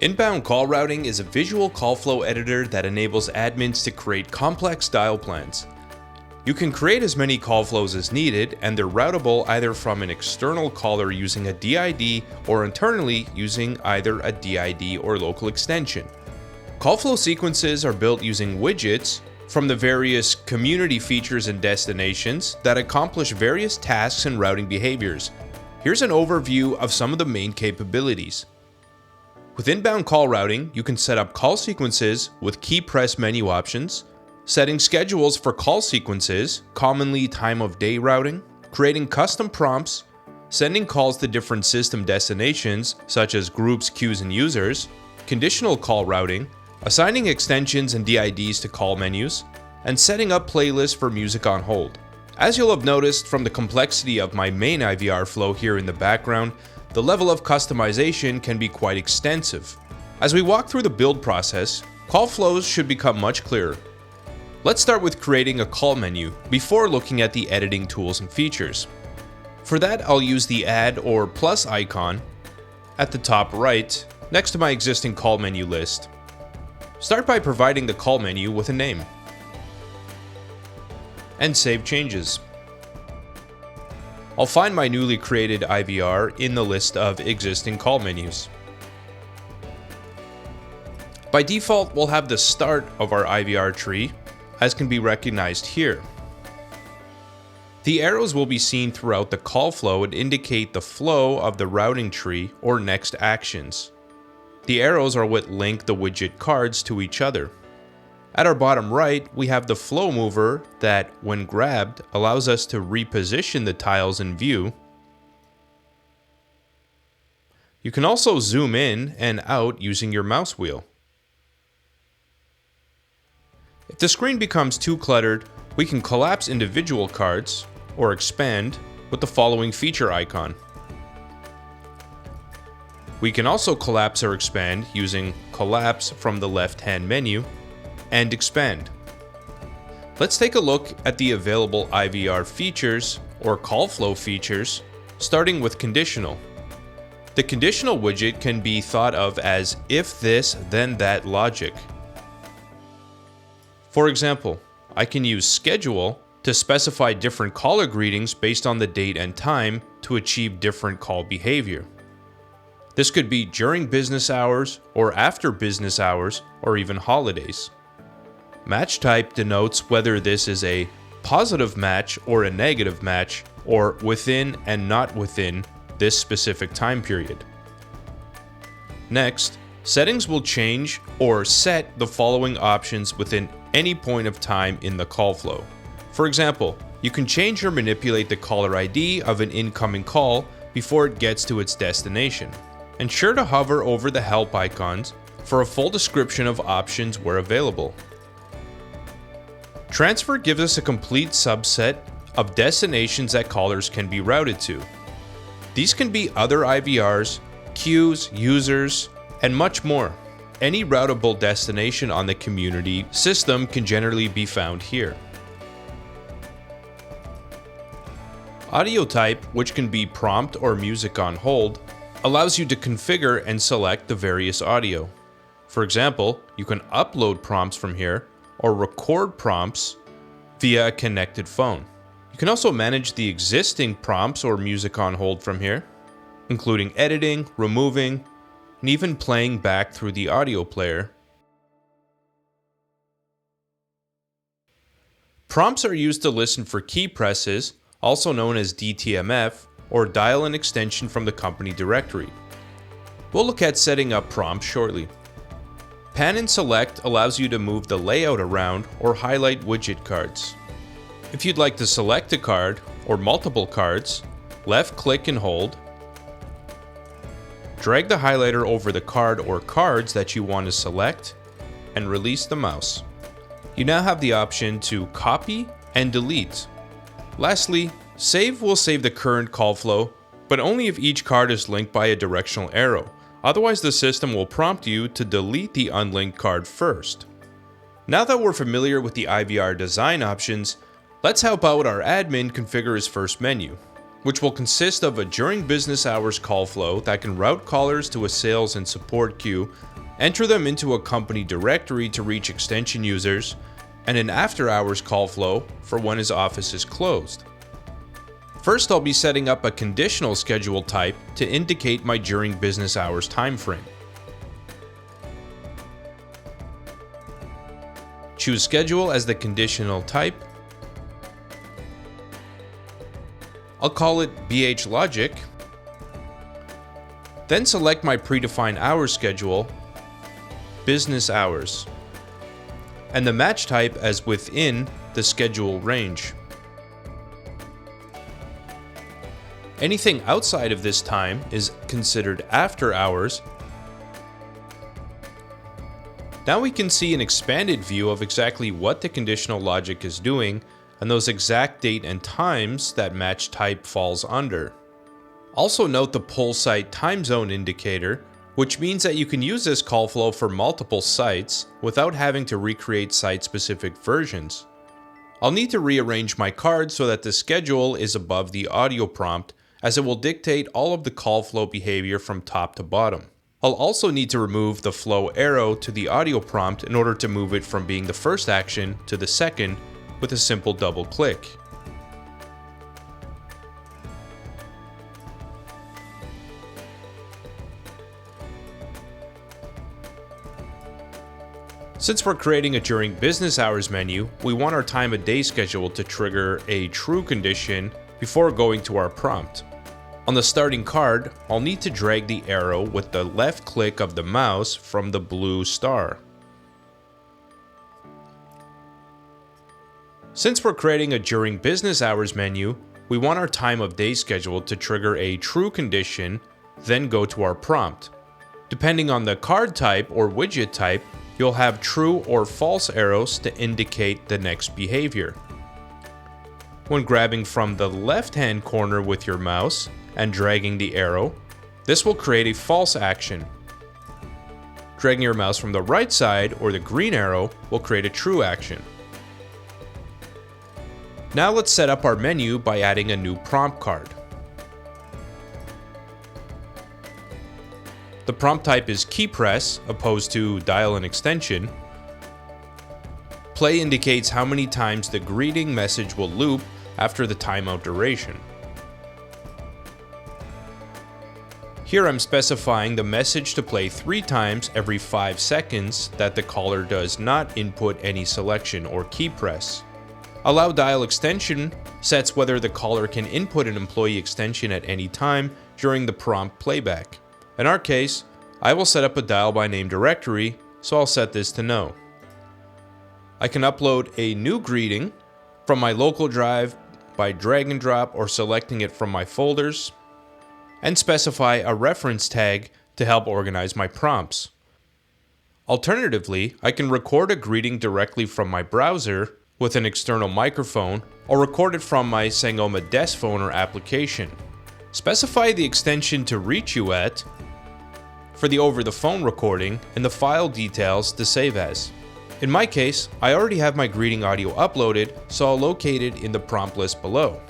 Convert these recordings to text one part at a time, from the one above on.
Inbound call routing is a visual call flow editor that enables admins to create complex dial plans. You can create as many call flows as needed, and they're routable either from an external caller using a DID or internally using either a DID or local extension. Call flow sequences are built using widgets from the various community features and destinations that accomplish various tasks and routing behaviors. Here's an overview of some of the main capabilities. With inbound call routing, you can set up call sequences with key press menu options, setting schedules for call sequences, commonly time of day routing, creating custom prompts, sending calls to different system destinations such as groups, queues, and users, conditional call routing, assigning extensions and DIDs to call menus, and setting up playlists for music on hold. As you'll have noticed from the complexity of my main IVR flow here in the background, the level of customization can be quite extensive. As we walk through the build process, call flows should become much clearer. Let's start with creating a call menu before looking at the editing tools and features. For that, I'll use the add or plus icon at the top right next to my existing call menu list. Start by providing the call menu with a name and save changes. I'll find my newly created IVR in the list of existing call menus. By default, we'll have the start of our IVR tree, as can be recognized here. The arrows will be seen throughout the call flow and indicate the flow of the routing tree or next actions. The arrows are what link the widget cards to each other. At our bottom right, we have the flow mover that, when grabbed, allows us to reposition the tiles in view. You can also zoom in and out using your mouse wheel. If the screen becomes too cluttered, we can collapse individual cards or expand with the following feature icon. We can also collapse or expand using collapse from the left-hand menu and expand. Let's take a look at the available IVR features or call flow features, starting with conditional. The conditional widget can be thought of as if this, then that logic. For example, I can use schedule to specify different caller greetings based on the date and time to achieve different call behavior. This could be during business hours or after business hours or even holidays. Match type denotes whether this is a positive match or a negative match, or within and not within this specific time period. Next, settings will change or set the following options within any point of time in the call flow. For example, you can change or manipulate the caller ID of an incoming call before it gets to its destination. Ensure to hover over the help icons for a full description of options where available. Transfer gives us a complete subset of destinations that callers can be routed to. These can be other IVRs, queues, users, and much more. Any routable destination on the community system can generally be found here. Audio type, which can be prompt or music on hold, allows you to configure and select the various audio. For example, you can upload prompts from here or record prompts via a connected phone. You can also manage the existing prompts or music on hold from here, including editing, removing, and even playing back through the audio player. Prompts are used to listen for key presses, also known as DTMF, or dial an extension from the company directory. We'll look at setting up prompts shortly. Pan and select allows you to move the layout around or highlight widget cards. If you'd like to select a card or multiple cards, left click and hold. Drag the highlighter over the card or cards that you want to select and release the mouse. You now have the option to copy and delete. Lastly, save will save the current call flow, but only if each card is linked by a directional arrow. Otherwise, the system will prompt you to delete the unlinked card first. Now that we're familiar with the IVR design options, let's help out our admin configure his first menu, which will consist of a during business hours call flow that can route callers to a sales and support queue enter them into a company directory to reach extension users, and an after-hours call flow for when his office is closed. First, I'll be setting up a conditional schedule type to indicate my during business hours time frame. Choose schedule as the conditional type. I'll call it BH Logic. Then select my predefined hours schedule, business hours, and the match type as within the schedule range. Anything outside of this time is considered after hours. Now we can see an expanded view of exactly what the conditional logic is doing and those exact date and times that match type falls under. Also note the pull site time zone indicator, which means that you can use this call flow for multiple sites without having to recreate site-specific versions. I'll need to rearrange my card so that the schedule is above the audio prompt, as it will dictate all of the call flow behavior from top to bottom. I'll also need to remove the flow arrow to the audio prompt in order to move it from being the first action to the second with a simple double click. Since we're creating a during business hours menu, we want our time of day schedule to trigger a true condition before going to our prompt. On the starting card, I'll need to drag the arrow with the left click of the mouse from the blue star. Since we're creating a during business hours menu, we want our time of day schedule to trigger a true condition, then go to our prompt. Depending on the card type or widget type, you'll have true or false arrows to indicate the next behavior. When grabbing from the left-hand corner with your mouse and dragging the arrow, this will create a false action. Dragging your mouse from the right side or the green arrow will create a true action. Now let's set up our menu by adding a new prompt card. The prompt type is key press opposed to dial an extension. Play indicates how many times the greeting message will loop after the timeout duration. Here I'm specifying the message to play 3 times every 5 seconds that the caller does not input any selection or key press. Allow dial extension sets whether the caller can input an employee extension at any time during the prompt playback. In our case, I will set up a dial by name directory, so I'll set this to no. I can upload a new greeting from my local drive by drag and drop or selecting it from my folders, and specify a reference tag to help organize my prompts. Alternatively, I can record a greeting directly from my browser with an external microphone, or record it from my Sangoma desk phone or application. Specify the extension to reach you at for the over-the-phone recording and the file details to save as. In my case, I already have my greeting audio uploaded, so I'll locate it in the prompt list below.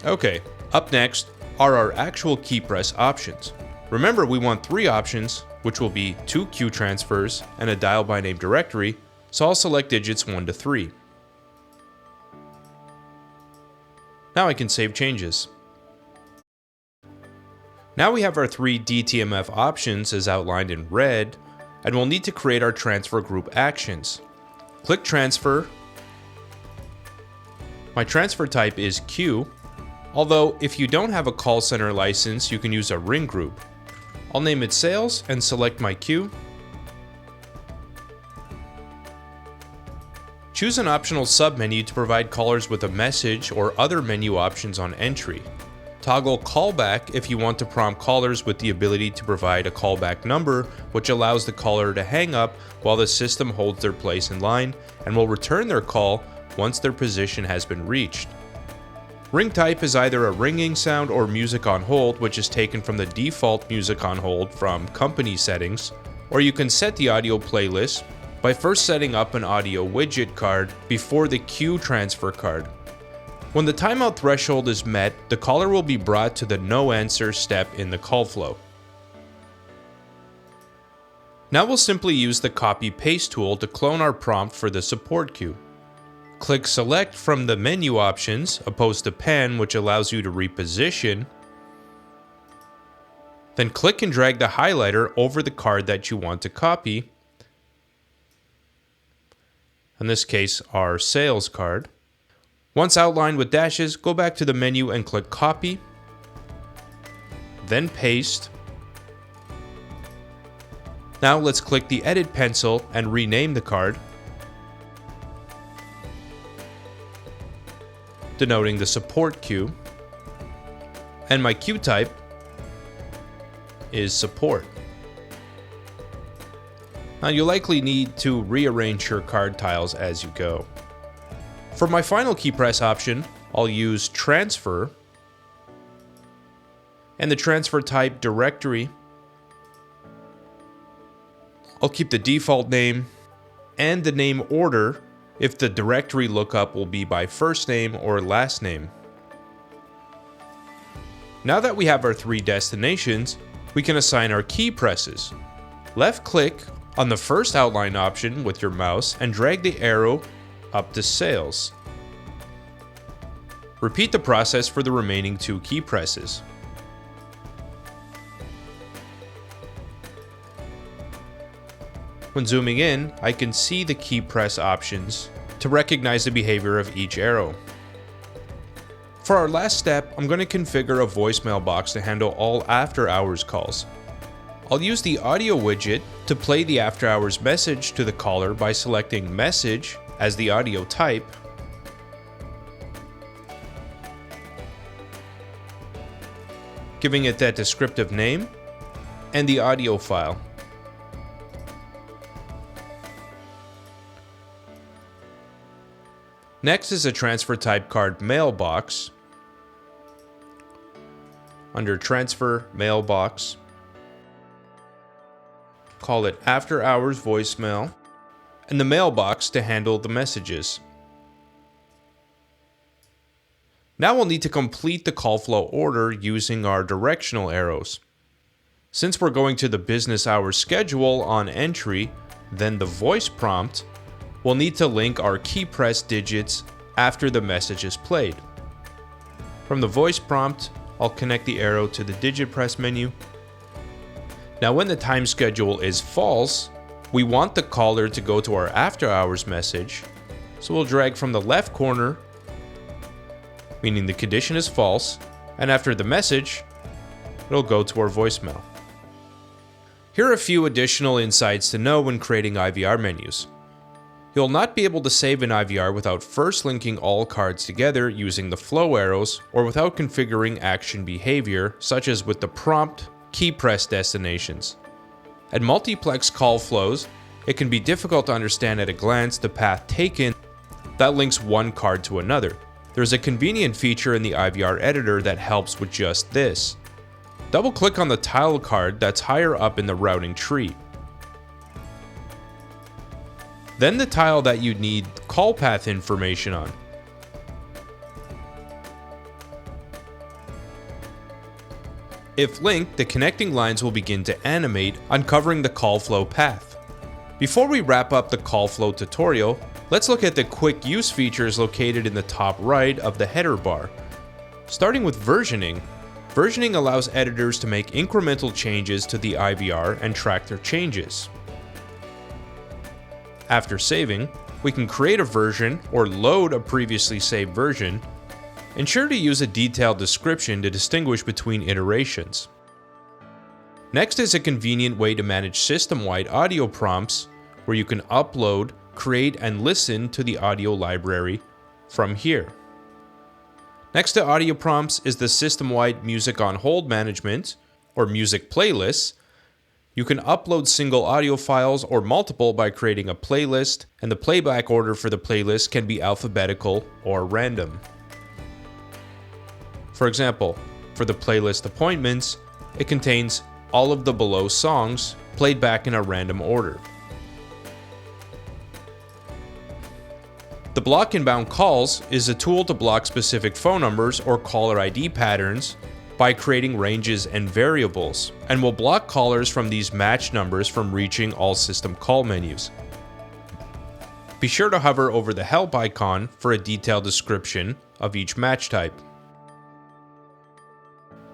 Okay, up next are our actual key press options. Remember, we want 3 options, which will be 2 queue transfers and a dial by name directory, so I'll select digits 1 to 3. Now I can save changes. Now we have our 3 DTMF options as outlined in red, and we'll need to create our transfer group actions. Click transfer. My transfer type is queue, although if you don't have a call center license, you can use a ring group. I'll name it sales and select my queue. Choose an optional submenu to provide callers with a message or other menu options on entry. Toggle callback if you want to prompt callers with the ability to provide a callback number, which allows the caller to hang up while the system holds their place in line and will return their call once their position has been reached. Ring type is either a ringing sound or music on hold, which is taken from the default music on hold from company settings, or you can set the audio playlist by first setting up an audio widget card before the queue transfer card. When the timeout threshold is met, the caller will be brought to the no answer step in the call flow. Now we'll simply use the copy-paste tool to clone our prompt for the support queue. Click Select from the menu options, opposed to Pan, which allows you to reposition. Then click and drag the highlighter over the card that you want to copy. In this case, our sales card. Once outlined with dashes, go back to the menu and click Copy, then Paste. Now let's click the Edit pencil and rename the card, denoting the support queue, and my queue type is support. Now you'll likely need to rearrange your card tiles as you go. For my final key press option, I'll use transfer and the transfer type directory. I'll keep the default name and the name order if the directory lookup will be by first name or last name. Now that we have our 3 destinations, we can assign our key presses. Left click on the first outline option with your mouse and drag the arrow up to sales. Repeat the process for the remaining 2 key presses. When zooming in, I can see the key press options to recognize the behavior of each arrow. For our last step, I'm going to configure a voicemail box to handle all after-hours calls. I'll use the audio widget to play the after-hours message to the caller by selecting Message as the audio type, giving it that descriptive name, and the audio file. Next is a transfer type card mailbox. Under Transfer Mailbox, call it After Hours Voicemail, and the mailbox to handle the messages. Now we'll need to complete the call flow order using our directional arrows. Since we're going to the business hours schedule on entry, then the voice prompt, we'll need to link our key press digits after the message is played. From the voice prompt, I'll connect the arrow to the digit press menu. Now when the time schedule is false, we want the caller to go to our after hours message, so we'll drag from the left corner, meaning the condition is false, and after the message, it'll go to our voicemail. Here are a few additional insights to know when creating IVR menus. You'll not be able to save an IVR without first linking all cards together using the flow arrows or without configuring action behavior, such as with the prompt key press destinations. At multiplex call flows, it can be difficult to understand at a glance the path taken that links one card to another. There's a convenient feature in the IVR editor that helps with just this. Double-click on the tile card that's higher up in the routing tree. Then the tile that you need call path information on. If linked, the connecting lines will begin to animate, uncovering the call flow path. Before we wrap up the call flow tutorial, let's look at the quick use features located in the top right of the header bar. Starting with versioning. Versioning allows editors to make incremental changes to the IVR and track their changes. After saving, we can create a version or load a previously saved version. Ensure to use a detailed description to distinguish between iterations. Next is a convenient way to manage system-wide audio prompts, where you can upload, create, and listen to the audio library from here. Next to audio prompts is the system-wide music on hold management, or music playlists. You can upload single audio files or multiple by creating a playlist, and the playback order for the playlist can be alphabetical or random. For example, for the playlist Appointments, it contains all of the below songs played back in a random order. The block inbound calls is a tool to block specific phone numbers or caller ID patterns by creating ranges and variables, and will block callers from these match numbers from reaching all system call menus. Be sure to hover over the help icon for a detailed description of each match type.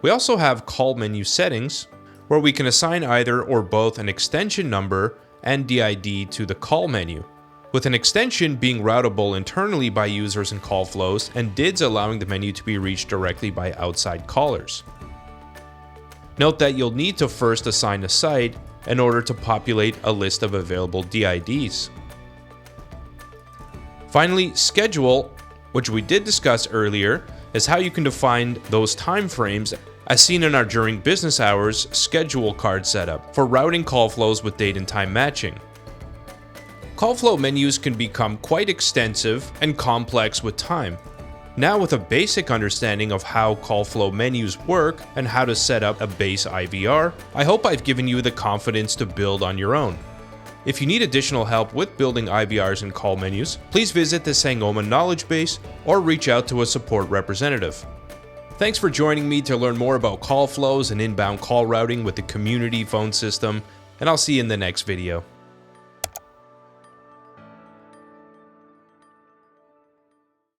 We also have call menu settings, where we can assign either or both an extension number and DID to the call menu, with an extension being routable internally by users in call flows and DIDs allowing the menu to be reached directly by outside callers. Note that you'll need to first assign a site in order to populate a list of available DIDs. Finally, schedule, which we did discuss earlier, is how you can define those time frames as seen in our during business hours schedule card setup for routing call flows with date and time matching. Call flow menus can become quite extensive and complex with time. Now, with a basic understanding of how call flow menus work and how to set up a base IVR, I hope I've given you the confidence to build on your own. If you need additional help with building IVRs and call menus, please visit the Sangoma knowledge base or reach out to a support representative. Thanks for joining me to learn more about call flows and inbound call routing with the Community phone system, and I'll see you in the next video.